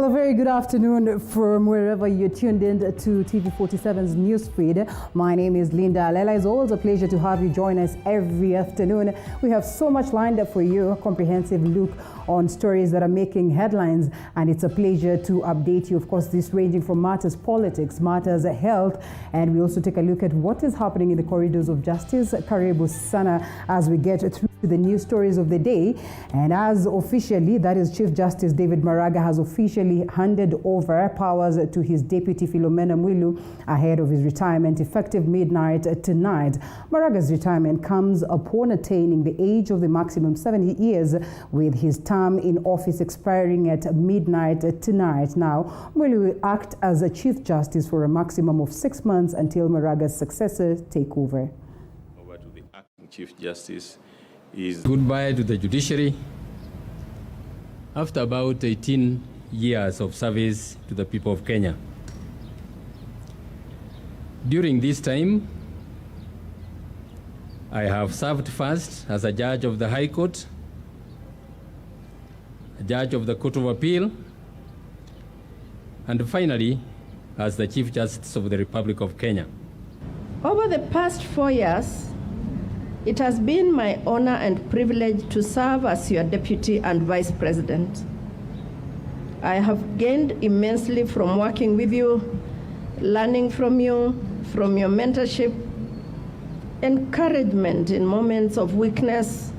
Well, a very good afternoon from wherever you're tuned in to TV47's newsfeed. My name is Linda Alela. It's always a pleasure to have you join us every afternoon. We have so much lined up for you, a comprehensive look on stories that are making headlines, and it's a pleasure to update you. Of course, this ranging from matters politics, matters health, and we also take a look at what is happening in the corridors of justice. Karibu sana as we get through the news stories of the day. And as officially, that is Chief Justice David Maraga has officially handed over powers to his deputy Philomena Mwilu ahead of his retirement effective midnight tonight. Maraga's retirement comes upon attaining the age of the maximum 70 years, with his term in office expiring at midnight tonight. Now, Mwilu will act as a Chief Justice for a maximum of 6 months until Maraga's successor take over. Over to the acting Chief Justice is goodbye to the judiciary. After about 18 years of service to the people of Kenya. During this time, I have served first as a judge of the High Court, a judge of the Court of Appeal, and finally, as the Chief Justice of the Republic of Kenya. Over the past 4 years, it has been my honor and privilege to serve as your deputy and vice president. I have gained immensely from working with you, learning from your mentorship, encouragement in moments of weakness,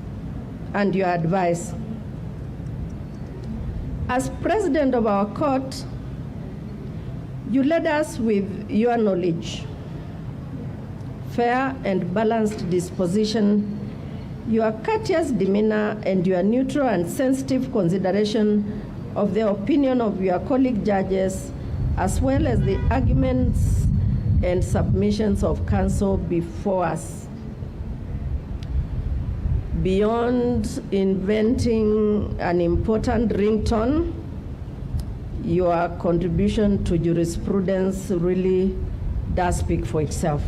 and your advice. As president of our court, you led us with your knowledge, fair and balanced disposition, your courteous demeanor, and your neutral and sensitive consideration of the opinion of your colleague judges, as well as the arguments and submissions of counsel before us. Beyond inventing an important ringtone, your contribution to jurisprudence really does speak for itself.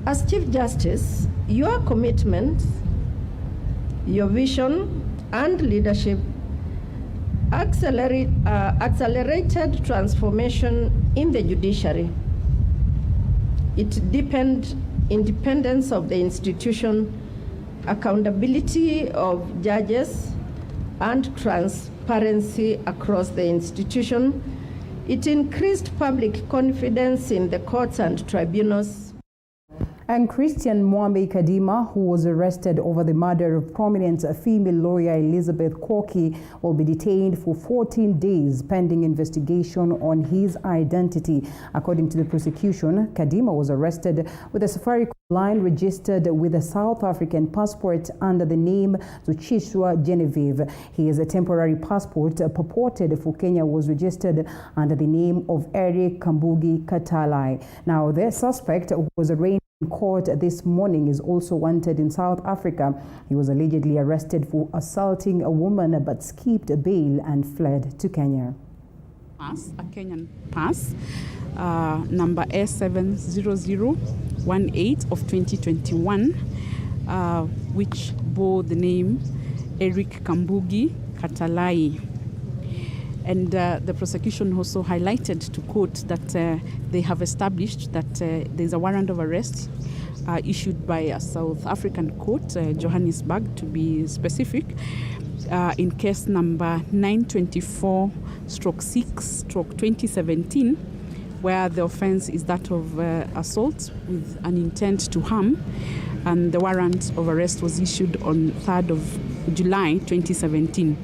As Chief Justice, your commitment, your vision, and leadership accelerated transformation in the judiciary. It deepened independence of the institution, accountability of judges, and transparency across the institution. It increased public confidence in the courts and tribunals. And Christian Muhammar Khadima, who was arrested over the murder of prominent female lawyer Elizabeth Koki, will be detained for 14 days pending investigation on his identity. According to the prosecution, Khadima was arrested with a Safaricom line registered with a South African passport under the name Zuchishwa Genevieve. His temporary passport purported for Kenya was registered under the name of Eric Kambugi Katalai. Now, the suspect was arraigned in court this morning, is also wanted in South Africa. He was allegedly arrested for assaulting a woman but skipped bail and fled to Kenya. A Kenyan pass, number S70018 of 2021, which bore the name Eric Kambugi Katalai. And the prosecution also highlighted to court that they have established that there's a warrant of arrest issued by a South African court, Johannesburg to be specific, in case number 924/6/2017, where the offense is that of assault with an intent to harm, and the warrant of arrest was issued on 3rd of July 2017.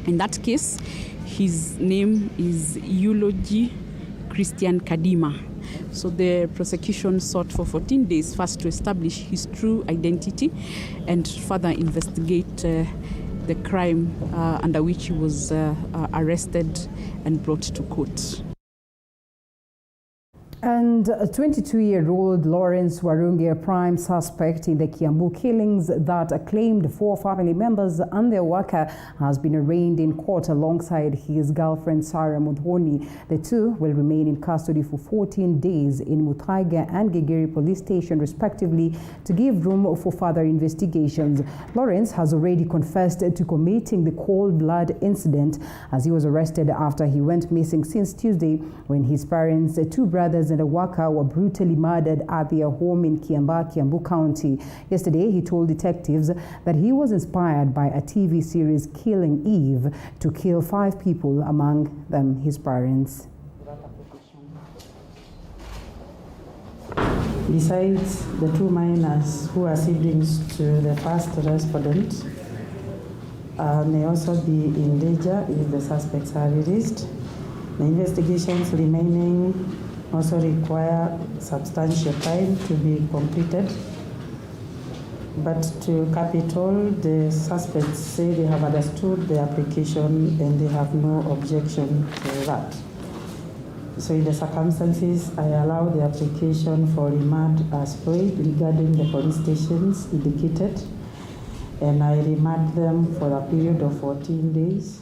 In that case, his name is Eulogy Christian Khadima. So the prosecution sought for 14 days first to establish his true identity and further investigate the crime under which he was arrested and brought to court. And a 22-year-old Lawrence Warunge, a prime suspect in the Kiambu killings that claimed 4 family members and their worker, has been arraigned in court alongside his girlfriend Sarah Muthoni. The two will remain in custody for 14 days in Muthaiga and Gigiri police station respectively to give room for further investigations. Lawrence has already confessed to committing the cold-blood incident as he was arrested after he went missing since Tuesday when his parents, 2 brothers and a worker, were brutally murdered at their home in Kiambu County. Yesterday, he told detectives that he was inspired by a TV series, Killing Eve, to kill 5 people, among them his parents. Besides the 2 minors who are siblings to the first respondent, may also be in danger if the suspects are released. The investigations remaining also require substantial time to be completed. But to cap it all, the suspects say they have understood the application and they have no objection to that. So in the circumstances, I allow the application for remand as paid regarding the police stations indicated, and I remand them for a period of 14 days.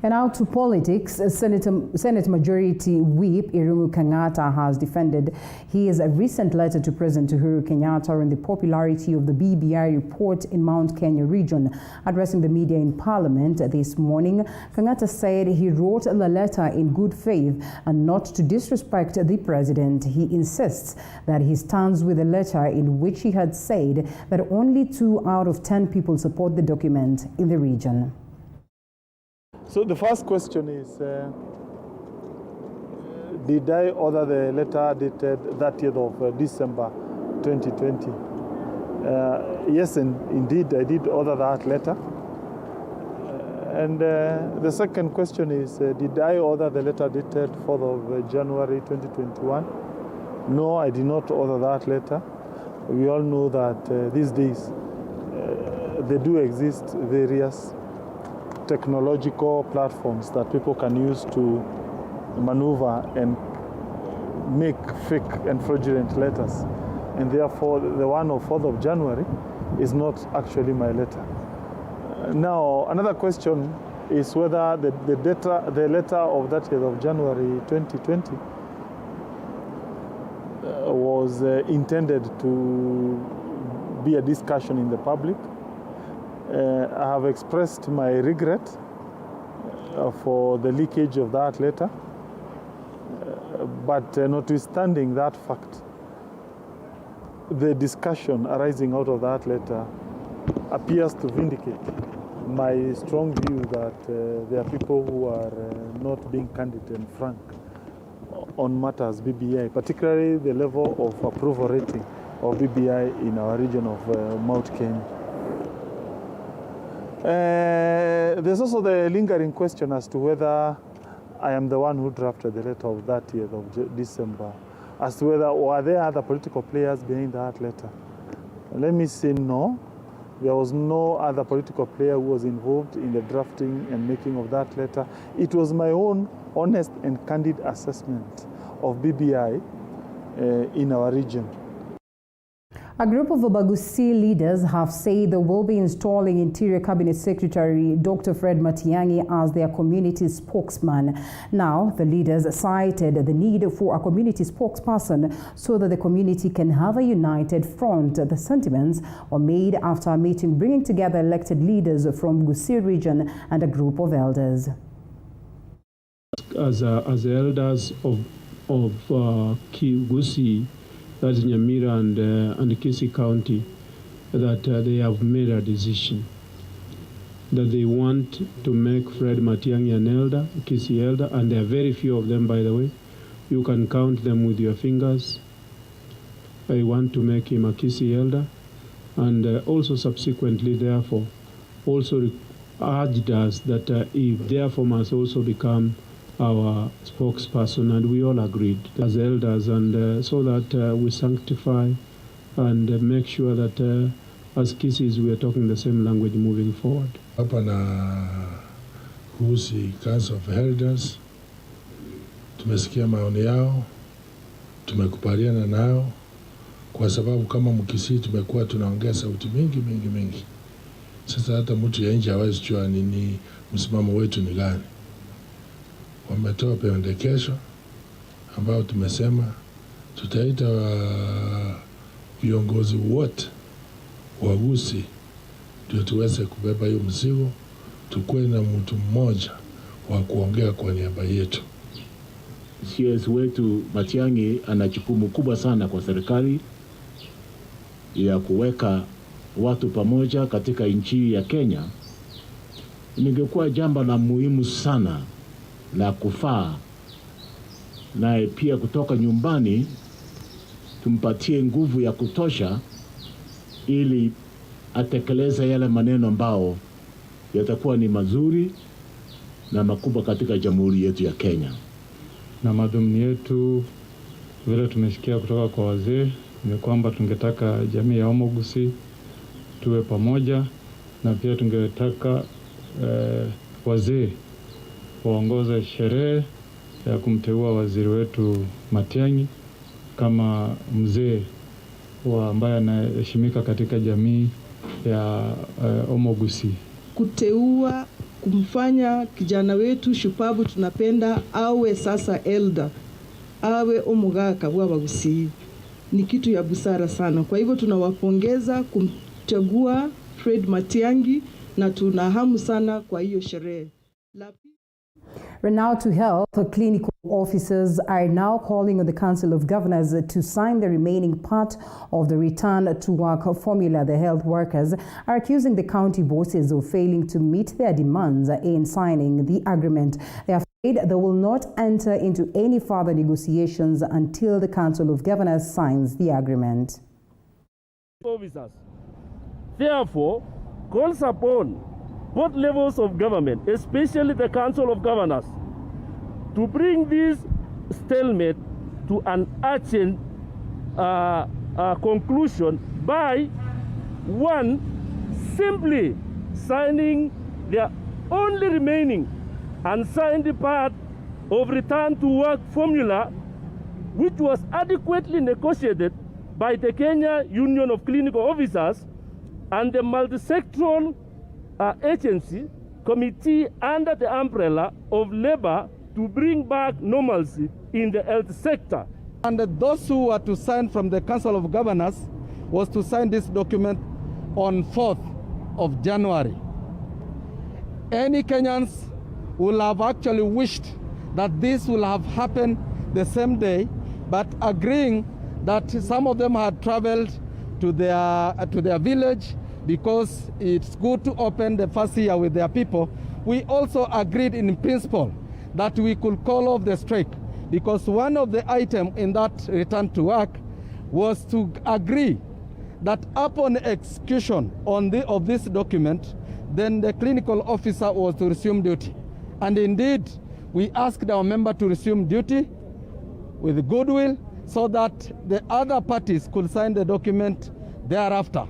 And now to politics. Senate Majority Whip Irumu Kenyatta has defended his recent letter to President Uhuru Kenyatta on the popularity of the BBI report in Mount Kenya region. Addressing the media in Parliament this morning, Kenyatta said he wrote the letter in good faith and not to disrespect the president. He insists that he stands with the letter in which he had said that only 2 out of 10 people support the document in the region. So the first question is, did I order the letter dated 30th of December 2020? Yes, and indeed I did order that letter. And the second question is, did I order the letter dated 4th of January 2021? No, I did not order that letter. We all know that these days there do exist various technological platforms that people can use to maneuver and make fake and fraudulent letters. And therefore, the one of 4th of January is not actually my letter. Now, another question is whether the letter of that 30th of January 2020 was intended to be a discussion in the public. I have expressed my regret for the leakage of that letter, but notwithstanding that fact, the discussion arising out of that letter appears to vindicate my strong view that there are people who are not being candid and frank on matters BBI, particularly the level of approval rating of BBI in our region of Mount Kenya. There's also the lingering question as to whether I am the one who drafted the letter of 30th of December, as to whether were there other political players behind that letter. Let me say no. There was no other political player who was involved in the drafting and making of that letter. It was my own honest and candid assessment of BBI in our region. A group of Obagusi leaders have said they will be installing Interior Cabinet Secretary Dr. Fred Matiang'i as their community spokesman. Now, the leaders cited the need for a community spokesperson so that the community can have a united front. The sentiments were made after a meeting bringing together elected leaders from Gusii region and a group of elders. As elders of Gusii, that is Nyamira and Kisii County, that they have made a decision that they want to make Fred Matiang'i an elder, Kisii elder, and there are very few of them, by the way. You can count them with your fingers. They want to make him a Kisii elder, and also subsequently, therefore, also urged us that he therefore must also become our spokesperson, and we all agreed as elders, and so that we sanctify and make sure that as Kisiis we are talking the same language moving forward. Hapa na Gusii Council of Elders tumesikia maoni yao tumekubaliana nao, kwa sababu kama Mkisii tumekuwa tunaongea sauti mingi. Sasa hata mtu ya nje hawezi jua nini msimamo wetu ni gani. Wametoa pendekezo ambao tumesema tutaita viongozi wote wa Gusii ndio tuweze kubeba hiyo mzigo, tukue na mtu mmoja wa kuongea kwa niaba yetu. CS wetu Matiang'i ana jukumu kubwa sana kwa serikali ya kuweka watu pamoja katika nchi ya Kenya. Ningekuwa jambo la muhimu sana la kufaa, na pia kutoka nyumbani tumpatie nguvu ya kutosha ili atekeleze yale maneno ambao yatakuwa ni mazuri na makubwa katika jamhuri yetu ya Kenya. Na madhumuni yetu vile tumesikia kutoka kwa wazee ni kwamba tungetaka jamii ya Gusii tuwe pamoja, na pia tungetaka wazee waongoze sherehe ya kumteua waziri wetu Matiang'i kama mzee ambaye anaheshimika katika jamii ya Gusii. Kuteua, kumfanya kijana wetu shupavu tunapenda awe sasa elder, awe omugaka wa Gusii, ni kitu ya busara sana. Kwa hivyo tunawapongeza kumchagua Fred Matiang'i na tuna hamu sana kwa hiyo sherehe. Now to health, clinical officers are now calling on the Council of Governors to sign the remaining part of the return to work formula. The health workers are accusing the county bosses of failing to meet their demands in signing the agreement. They are afraid they will not enter into any further negotiations until the Council of Governors signs the agreement. Officers, therefore, calls upon both levels of government, especially the Council of Governors, to bring this stalemate to an urgent conclusion by, one, simply signing the only remaining unsigned part of return to work formula, which was adequately negotiated by the Kenya Union of Clinical Officers and the multisectoral agency committee under the umbrella of labor to bring back normalcy in the health sector. And those who were to sign from the Council of Governors was to sign this document on 4th of January. Any Kenyans will have actually wished that this will have happened the same day, but agreeing that some of them had traveled to their village because it's good to open the first year with their people. We also agreed in principle that we could call off the strike, because one of the items in that return to work was to agree that upon execution of this document, then the clinical officer was to resume duty. And indeed, we asked our member to resume duty with goodwill so that the other parties could sign the document thereafter.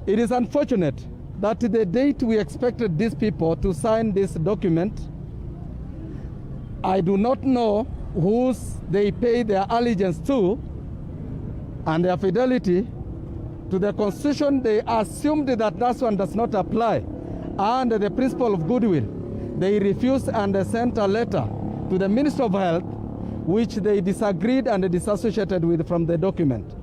It is unfortunate that the date we expected these people to sign this document, I do not know whose they pay their allegiance to and their fidelity to the Constitution. They assumed that one does not apply, and the principle of goodwill. They refused and sent a letter to the Minister of Health, which they disagreed and disassociated with from the document.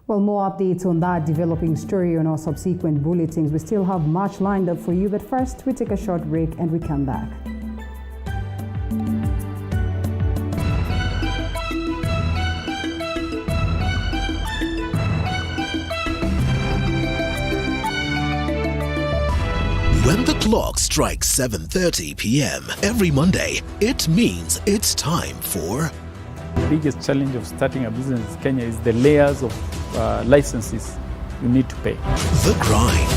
Well, more updates on that developing story on our subsequent bulletins. We still have much lined up for you, but first we take a short break and we come back. When the clock strikes 7:30 p.m. every Monday, it means it's time for... The biggest challenge of starting a business in Kenya is the layers of licenses you need to pay. The Grind.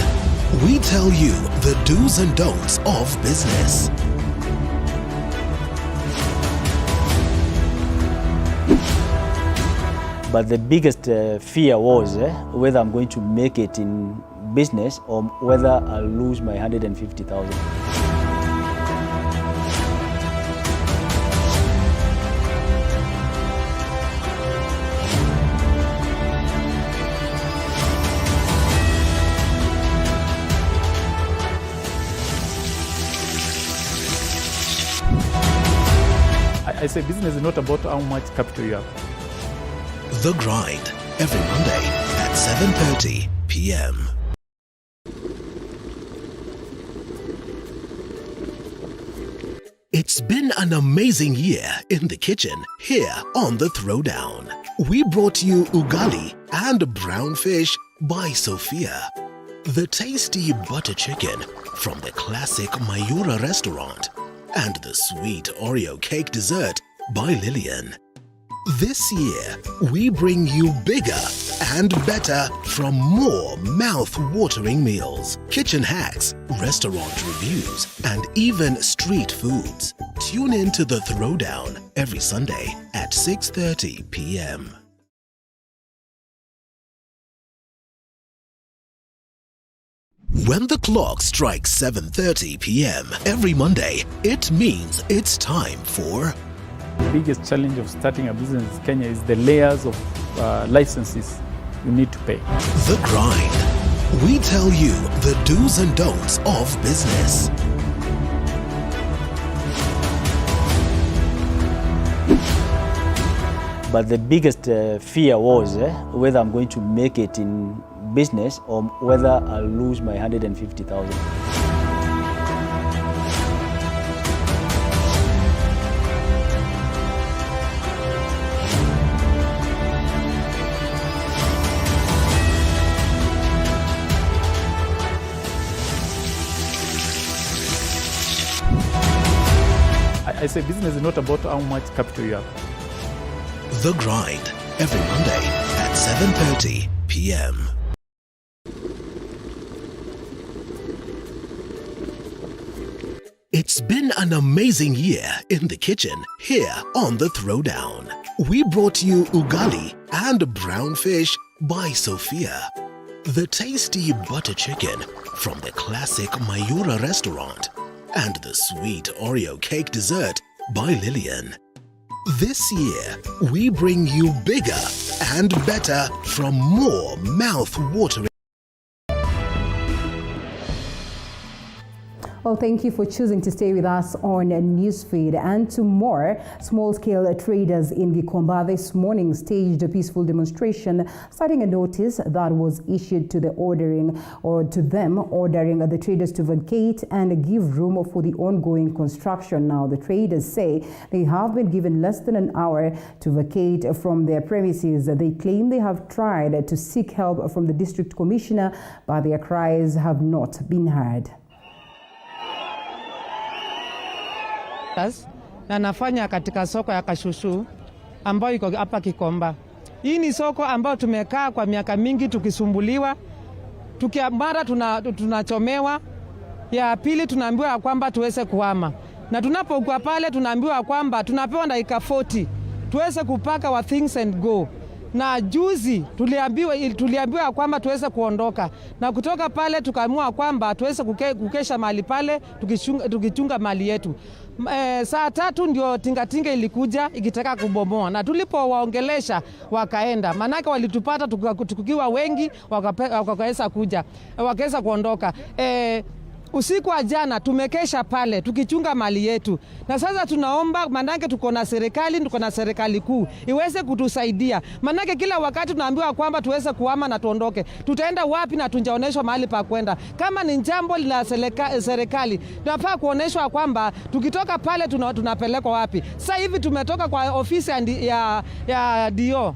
We tell you the do's and don'ts of business. But the biggest fear was whether I'm going to make it in business or whether I'll lose my 150,000. I say business is not about how much capital you have. The Grind, every Monday at 7:30 p.m. It's been an amazing year in the kitchen here on The Throwdown. We brought you ugali and brown fish by Sophia. The tasty butter chicken from the classic Mayura restaurant and the sweet Oreo cake dessert by Lillian. This year, we bring you bigger and better from more mouth-watering meals, kitchen hacks, restaurant reviews, and even street foods. Tune in to The Throwdown every Sunday at 6:30 p.m. When the clock strikes 7:30 p.m. every Monday, it means it's time for... The biggest challenge of starting a business in Kenya is the layers of licenses you need to pay. The Grind. We tell you the do's and don'ts of business. But the biggest fear was whether I'm going to make it in business or whether I'll lose my 150,000. I say business is not about how much capital you have. The Grind, every Monday at 7:30 p.m. It's been an amazing year in the kitchen here on The Throwdown. We brought you ugali and brown fish by Sophia. The tasty butter chicken from the classic Mayura restaurant and the sweet Oreo cake dessert by Lillian. This year, we bring you bigger and better from more mouth-watering. Well, thank you for choosing to stay with us on Newsfeed. And to more, small-scale traders in Gikomba this morning staged a peaceful demonstration, citing a notice that was issued to them ordering the traders to vacate and give room for the ongoing construction. Now, the traders say they have been given less than an hour to vacate from their premises. They claim they have tried to seek help from the district commissioner, but their cries have not been heard. Na nafanya katika soko ya Kashushu ambayo iko hapa Gikomba. Hii ni soko ambayo tumekaa kwa miaka mingi tukisumbuliwa. Mara tunachomewa. Ya pili tunaambiwa kwamba tuweze kuhama. Na tunapokuwa pale tunaambiwa kwamba tunapewa dakika 40 tuweze kupaka our things and go. Na juzi tuliambiwa kwamba tuweze kuondoka. Na kutoka pale tukaamua kwamba tuweze kukesha mahali pale tukichunga mali yetu. Saa 3 ndio tingatinga ilikuja ikitaka kubomoa, na tulipowaongelesha wakaenda, manake walitupata tukiwa wengi wakaweza kuja, wakaweza kuondoka. Usiku wa jana tumekesha pale tukichunga mali yetu, na sasa tunaomba, manake tuko na serikali kuu iweze kutusaidia, manake kila wakati tunaambiwa kwamba tuweze kuhama na tuondoke. Tutaenda wapi na tunjaoneshwa mahali pa kwenda? Kama ni jambo la serikali tunafaa kuoneshwa kwamba tukitoka pale tunapelekwa wapi. Sasa hivi tumetoka kwa ofisi ya DO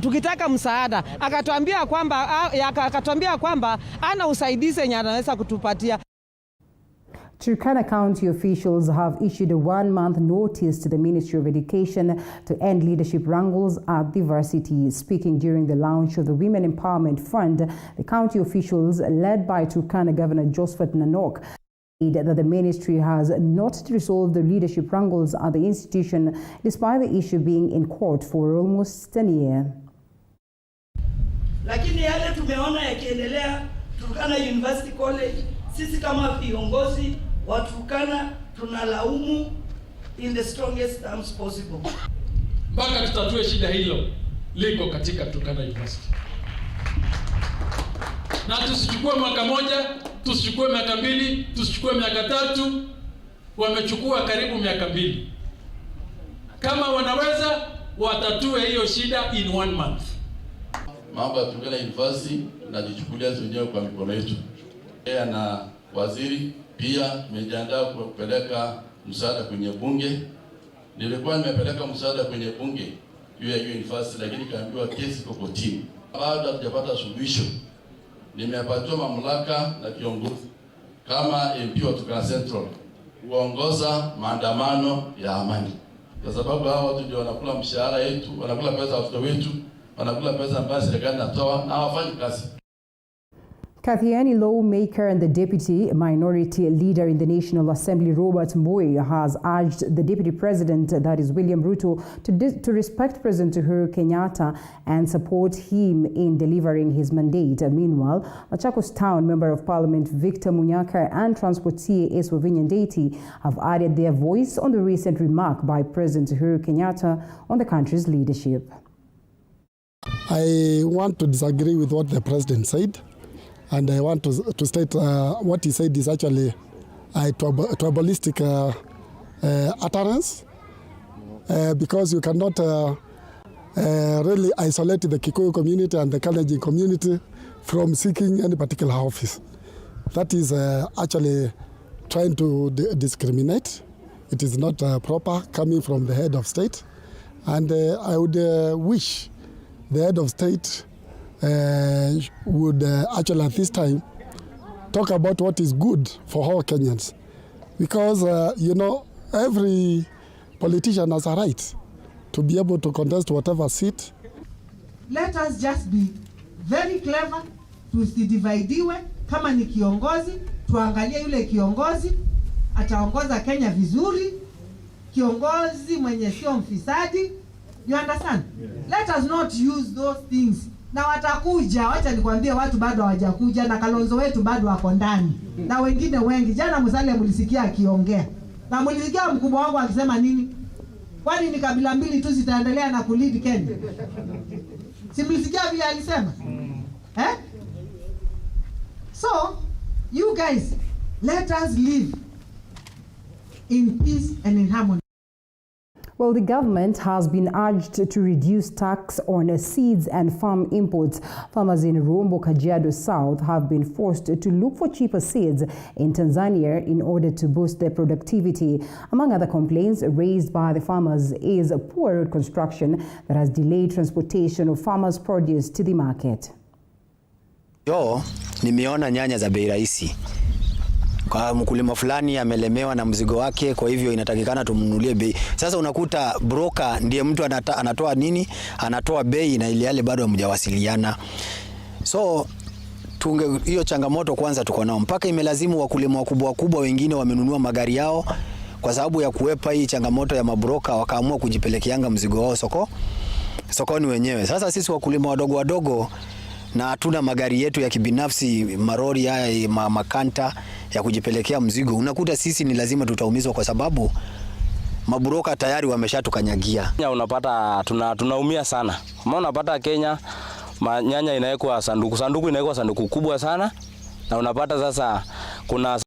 tukitaka msaada, akatuambia kwamba ana usaidizi yenye anaweza kutupatia. Turkana County officials have issued a 1-month notice to the Ministry of Education to end leadership wrangles at the varsity. Speaking during the launch of the Women Empowerment Fund, the county officials, led by Turkana Governor Josephat Nanok, said that the ministry has not resolved the leadership wrangles at the institution, despite the issue being in court for almost 10 years. Lakini yale tumeona yakiendelea Turkana University College, sisi kama viongozi wa Turkana tunalaumu in the strongest terms possible. Mpaka tutatue shida hilo liko katika Turkana University. Na tusichukue mwaka moja, tusichukue miaka mbili, tusichukue miaka 3, wamechukua karibu miaka 2. kama wanaweza watatue hiyo shida in 1 month. Mambo ya Turkana University tunajichukulia wenyewe kwa mikono yetu. Yeye na waziri pia tumejiandaa kupeleka msaada kwenye bunge. Nilikuwa nimepeleka msaada kwenye bunge juu ya hiyo university, lakini kaambiwa kesi iko kotini. Bado hatujapata suluhisho. Nimepatiwa mamlaka na kiongozi kama MP wa Turkana Central kuongoza maandamano ya amani, kwa sababu hao watu ndio wanakula mshahara yetu, wanakula pesa watoto wetu, wanakula pesa ambazo serikali inatoa na hawafanyi kazi. Kathiani lawmaker and the deputy minority leader in the National Assembly, Robert Mbui, has urged the deputy president, that is William Ruto, to respect President Uhuru Kenyatta and support him in delivering his mandate. Meanwhile, Machakos Town Member of Parliament Victor Munyaka and Transportier Eswavinya Ndeti have added their voice on the recent remark by President Uhuru Kenyatta on the country's leadership. I want to disagree with what the president said. And I want to state what he said is actually a tribalistic utterance, because you cannot really isolate the Kikuyu community and the Kalenjin community from seeking any particular office. That is actually trying to discriminate. It is not proper coming from the head of state. And I would wish the head of state would actually at this time talk about what is good for all Kenyans, because you know, every politician has a right to be able to contest whatever seat. Let us just be very clever, tusidividiwe. Kama ni kiongozi, tuangalie yule kiongozi ataongoza Kenya vizuri, kiongozi mwenye sio mfisadi. You understand? Yeah. Let us not use those things. Na watakuja, wacha nikwambie, watu bado hawajakuja, na Kalonzo wetu bado wako ndani. Na wengine wengi. Jana Musalia mlisikia akiongea. Na mlisikia mkubwa wangu akisema nini? Kwani ni kabila mbili tu zitaendelea na kulead Kenya? Si mlisikia vile alisema? Eh? So, you guys, let us live in peace and in harmony. Well, the government has been urged to reduce tax on seeds and farm imports. Farmers in Rombo, Kajiado South have been forced to look for cheaper seeds in Tanzania in order to boost their productivity. Among other complaints raised by the farmers is poor road construction that has delayed transportation of farmers' produce to the market. Nimeona nyanya za bei rahisi. Kwa mkulima fulani amelemewa na mzigo wake, kwa hivyo inatakikana tumnunulie bei. Sasa unakuta broker ndiye mtu anatoa nini? Anatoa bei na ile yale bado hamjawasiliana. So hiyo changamoto kwanza tuko nao. Mpaka imelazimu wakulima wakubwa wengine wamenunua magari yao kwa sababu ya kuepa hii changamoto ya mabroka, wakaamua kujipelekeanga mzigo wao sokoni wenyewe. Sasa sisi wakulima wadogo na hatuna magari yetu ya kibinafsi, marori haya makanta ya kujipelekea mzigo, unakuta sisi ni lazima tutaumizwa kwa sababu mabroka tayari wameshatukanyagia. Unapata tunaumia sana. Maana unapata Kenya nyanya inawekwa sanduku inawekwa sanduku kubwa sana, na unapata sasa kuna